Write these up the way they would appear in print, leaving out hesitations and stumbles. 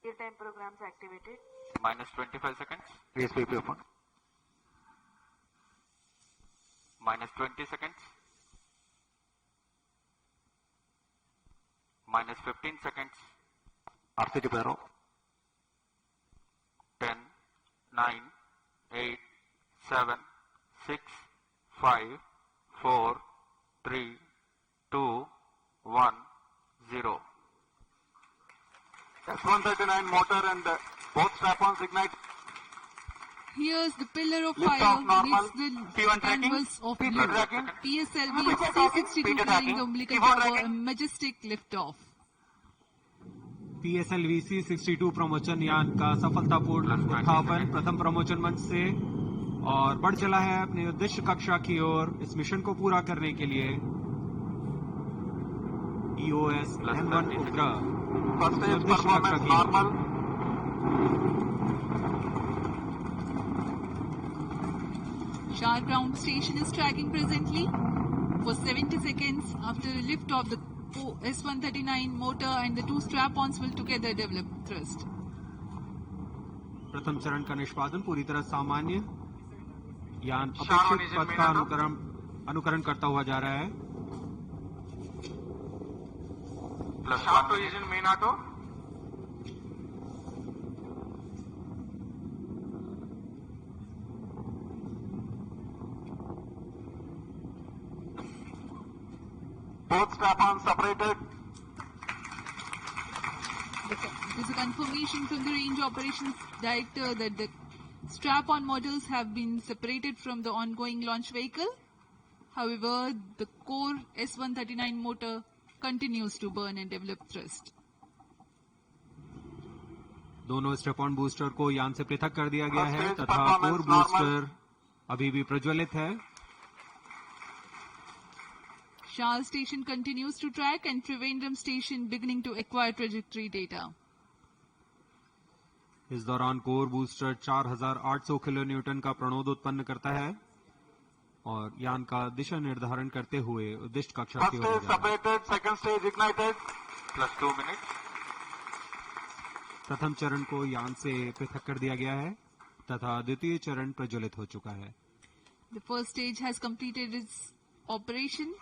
Real-time programs activated. Minus 25 seconds. PSPP open. Minus 20 seconds. Minus 15 seconds. RCT barrel. 10, 9, 8, 7, 6, 5, 4, 3, 2, 1, 0. S139 motor and both strap-ons ignite. Here's the pillar of Lift fire off normal. with the P1 tracking. canvas of P2 blue. tracking. PSLV P2 tracking. C62 P2 carrying tracking. the umbilical P4 tower, tracking. a majestic liftoff. PSLV C62 प्रमोचन यान का सफलतापूर्ण उत्थापन प्रथम प्रमोचन मंच से और बढ़ चला है अपने उद्देश्य कक्षा की ओर इस मिशन को पूरा करने के लिए। EOS N1 उपग्रह First stage उद्देश्य कक्षा performance की ओर। normal. Shah ground station is tracking presently for 70 seconds after lift of the S139 motor and the two strap-ons will together develop thrust. प्रथम चरण का निष्पादन पूरी तरह सामान्य। यान Shah अपेक्षित origin पथ का में अनुकरण करता हुआ जा रहा है। Plus Shaft 1 origin main auto. Both strap-ons separated. There's a confirmation from the range operations director that the strap-on models have been separated from the ongoing launch vehicle. However, the core S139 motor continues to burn and develop thrust. दोनों strap-on booster को यान से पृथक कर दिया गया है First stage तथा performance कोर बूस्टर अभी भी प्रज्वलित है। Shah station continues to track and Trivandrum station beginning to acquire trajectory data. इस दौरान कोर बूस्टर 4800 किलो न्यूटन का प्रणोद उत्पन्न करता है और यान का दिशा निर्धारण करते हुए उद्दिष्ट कक्षा First की ओर stage ले जा रहा है। separated, second stage ignited. plus 2 minutes. प्रथम चरण को यान से पृथक कर दिया गया है तथा द्वितीय चरण प्रज्वलित हो चुका है। The first stage has completed its operation.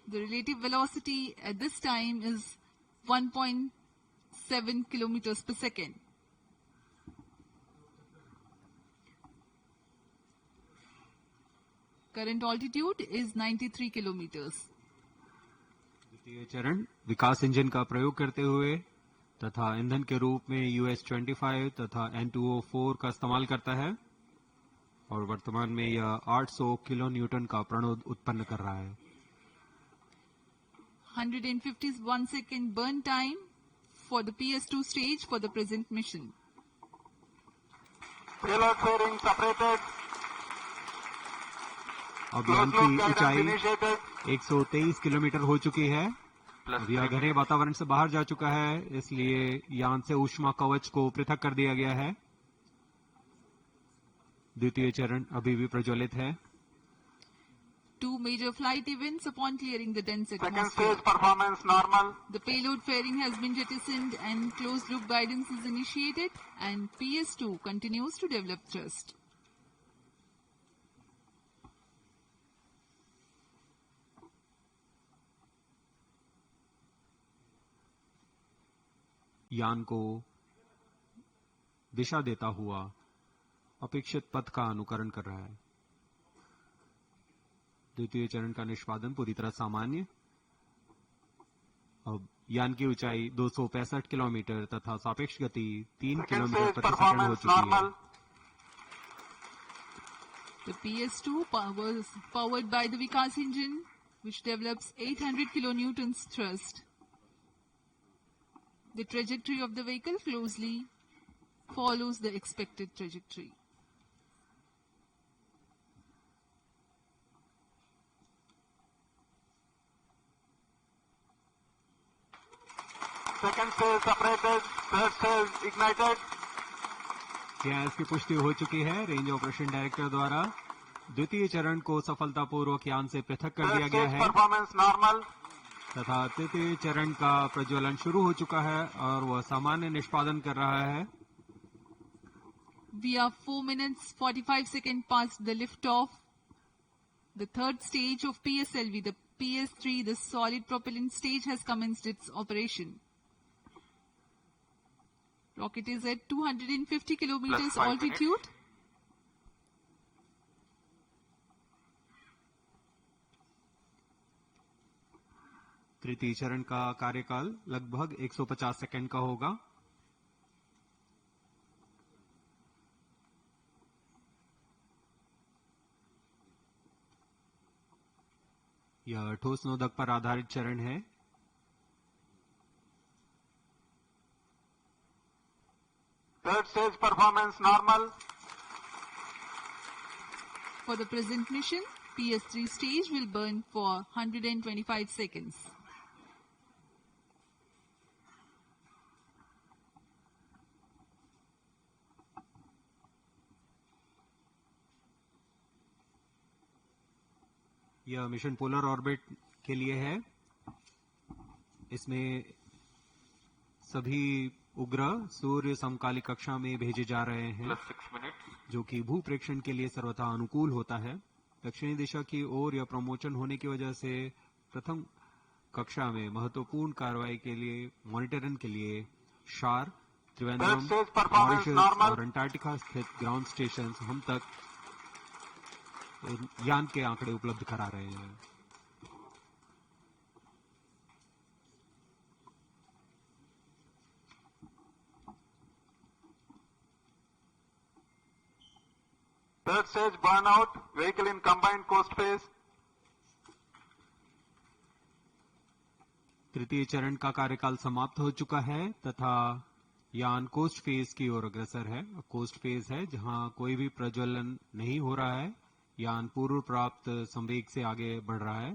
The relative velocity at this time is 1.7 kilometers per second. Current altitude is 93 kilometers. द्वितीय चरण विकास इंजन का प्रयोग करते हुए तथा ईंधन के रूप में US-25 तथा N2O4 का इस्तेमाल करता है और वर्तमान में यह 800 किलो न्यूटन का प्रणोद उत्पन्न कर रहा है। 151 second burn time for the PS2 stage for the present mission. Payload fairing separated. अब यान Close loop की guidance ऊंचाई initiated. 123 किलोमीटर हो चुकी है। Plus अब यह 3 घने वातावरण से बाहर जा चुका है, इसलिए यान से ऊष्मा कवच को पृथक कर दिया गया है। द्वितीय चरण अभी भी प्रज्वलित है। Two major flight events upon clearing the dense Second atmosphere. stage performance normal. The payload fairing has been jettisoned and closed loop guidance is initiated and PS2 continues to develop thrust. यान को दिशा देता हुआ अपेक्षित पथ का अनुकरण कर रहा है। द्वितीय चरण का निष्पादन पूरी तरह सामान्य। अब यान की ऊंचाई 265 किलोमीटर तथा सापेक्ष गति 3 Second किलोमीटर stage प्रति सेकंड हो performance चुकी है। normal. The PS2 was powered by the Vikas engine which develops 800 kilonewtons thrust. The trajectory of the vehicle closely follows the expected trajectory. Second stage separated. Third stage ignited. Gas की पुष्टि हो चुकी है range operation director द्वारा। द्वितीय चरण को सफलतापूर्वक यान से पृथक कर Third दिया गया stage है। performance normal. तथा तृतीय चरण का प्रज्वलन शुरू हो चुका है और वह सामान्य निष्पादन कर रहा है। We are 4 minutes 45 seconds past the liftoff. The third stage of PSLV, the PS3, the solid propellant stage, has commenced its operation. Rocket is at 250 kilometers Plus 5 altitude. तृतीय चरण का कार्यकाल लगभग 150 सेकंड का होगा। यह ठोस नोदक पर आधारित चरण है। Third stage performance normal. For the present mission, PS3 stage will burn for 125 seconds. यह मिशन पोलर ऑर्बिट के लिए है। इसमें सभी उपग्रह सूर्य समकालिक कक्षा में भेजे जा रहे हैं, Plus 6 minutes. जो कि भू प्रेक्षण के लिए सर्वथा अनुकूल होता है। दक्षिणी दिशा की ओर यह प्रमोशन होने की वजह से प्रथम कक्षा में महत्वपूर्ण कार्रवाई के लिए मॉनिटरिंग के लिए शार, Trivandrum, Third stage performance Mauritius normal. और अंटार्कटिका स्थित ग्राउंड स्टेशन हम तक यान के आंकड़े उपलब्ध करा रहे हैं। Third stage burnout. Vehicle in combined coast phase. तृतीय चरण का कार्यकाल समाप्त हो चुका है तथा यान कोस्ट फेज की ओर अग्रसर है। कोस्ट फेज है जहां कोई भी प्रज्वलन नहीं हो रहा है। यान पूर्व प्राप्त संवेग से आगे बढ़ रहा है।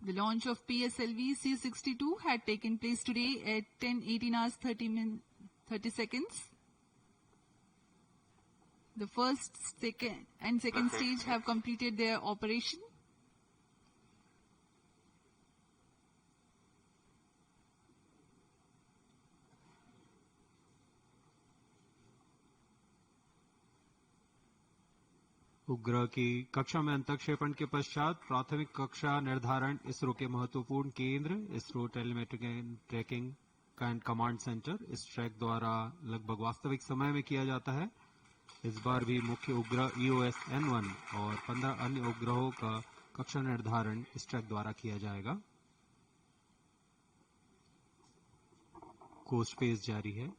The launch of PSLV C-62 had taken place today at 10:18 hours 30 seconds. The first, second and second stage have completed their operation. उपग्रह की कक्षा में अंतक्षेपण के पश्चात प्राथमिक कक्षा निर्धारण इसरो के महत्वपूर्ण केंद्र ISRO telemetric and tracking and command centre इस ट्रैक द्वारा लगभग वास्तविक समय में किया जाता है। इस बार भी मुख्य उपग्रह EOS-N1 और 15 अन्य उपग्रहों का कक्षा निर्धारण इस ट्रैक द्वारा किया जाएगा। कोस्ट फेज जारी है।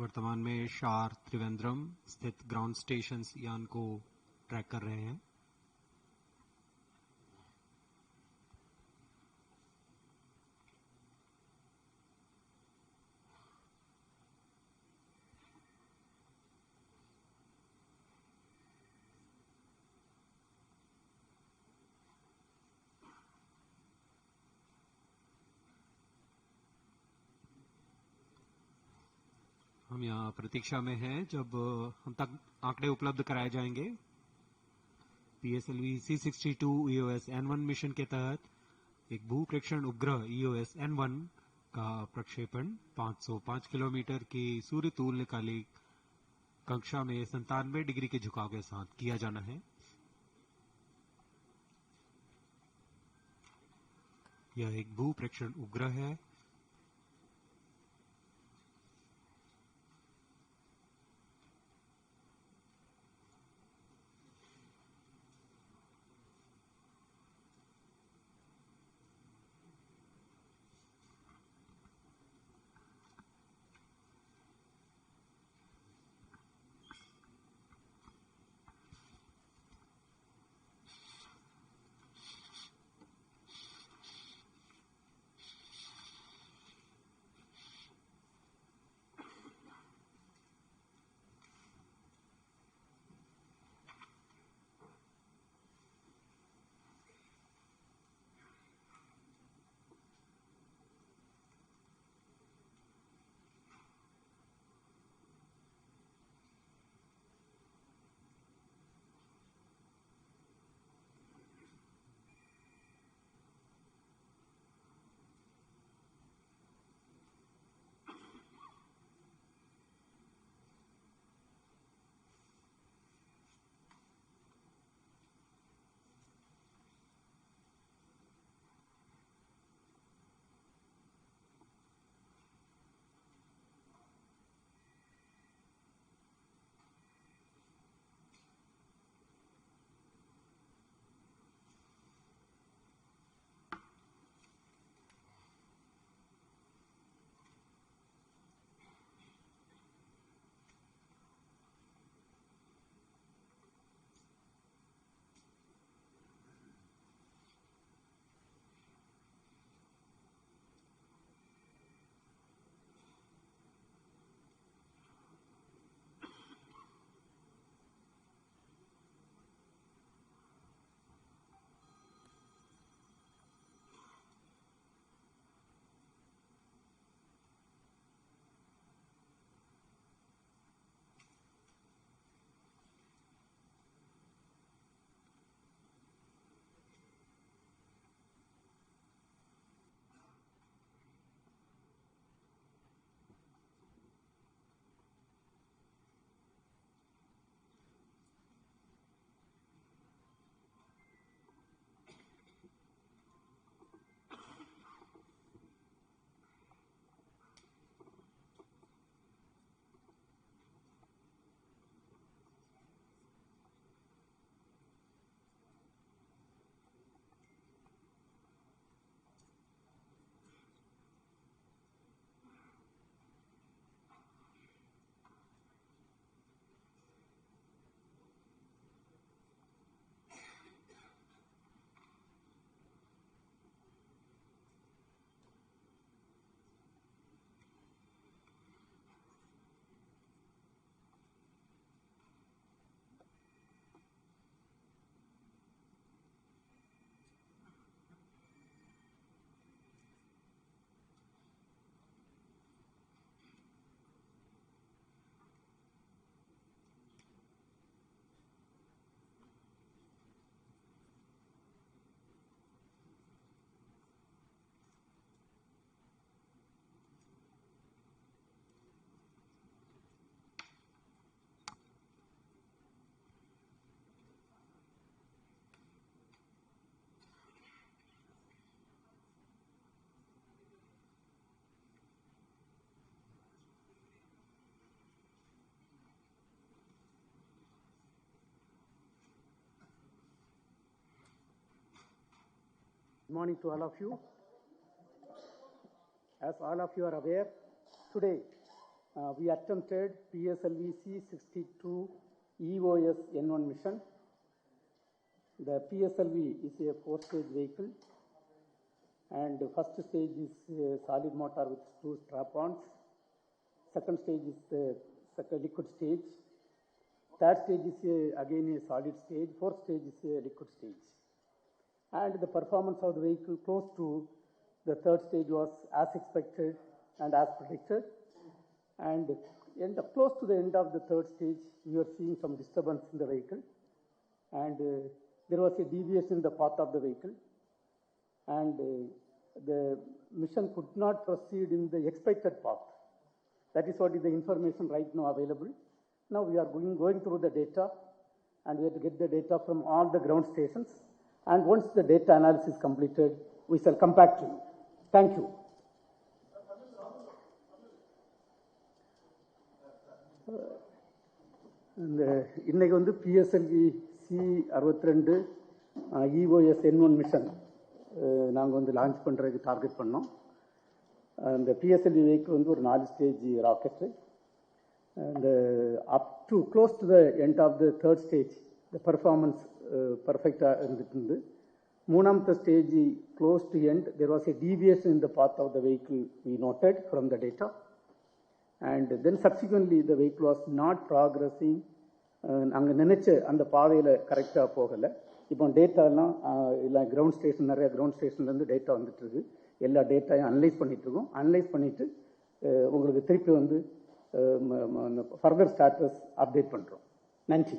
वर्तमान में शार त्रिवेंद्रम स्थित ग्राउंड स्टेशन यान को ट्रैक कर रहे हैं। हम यहाँ प्रतीक्षा में हैं जब हम तक आंकड़े उपलब्ध कराए जाएंगे। PSLV C62 EOS N1 mission के तहत एक भू प्रेक्षण उपग्रह EOS N1 का प्रक्षेपण 505 किलोमीटर की सूर्य तुल्यकालिक कक्षा में 97 डिग्री के झुकाव के साथ किया जाना है। यह एक भू प्रेक्षण उपग्रह है। Good morning to all of you. As all of you are aware, today We attempted PSLV C62 EOS N1 mission. The PSLV is a 4-stage vehicle, and the first stage is a solid motor with 2 strap-ons. Second stage is the liquid stage. Third stage is again a solid stage. Fourth stage is a liquid stage. And the performance of the vehicle close to the third stage was as expected and as predicted. And close to the end of the third stage, we were seeing some disturbance in the vehicle. And there was a deviation in the path of the vehicle. And the mission could not proceed in the expected path. That is what is the information right now available. Now we are going through the data, and we have to get the data from all the ground stations. And once the data analysis is completed, we shall come back to you. Thank you. இன்னைக்கு வந்து PSLV C62 EOS N1 mission நாங்கள் வந்து launch பண்ணுறதுக்கு target பண்ணோம். அந்த PSLV vehicle வந்து ஒரு 4 stage rocket. And up to close to the end of the third stage, the performance perfect இருந்துட்டு. மூணாவது stage close to end, there was a deviation in the path of the vehicle we noted from the data. And then subsequently the vehicle was not progressing. நாங்கள் நினைச்ச அந்த பாதையில் கரெக்டாக போகலை. இப்போ டேட்டாலாம் இல்லை கிரவுண்ட் ஸ்டேஷன் நிறைய கிரவுண்ட் ஸ்டேஷன்லேருந்து டேட்டா வந்துட்டுருக்கு. எல்லா டேட்டாயும் அனலைஸ் பண்ணிகிட்ருக்கோம். அனலைஸ் பண்ணிவிட்டு உங்களுக்கு திருப்பி வந்து ஃபர்தர் ஸ்டாட்டஸ் அப்டேட் பண்ணுறோம். நன்றி.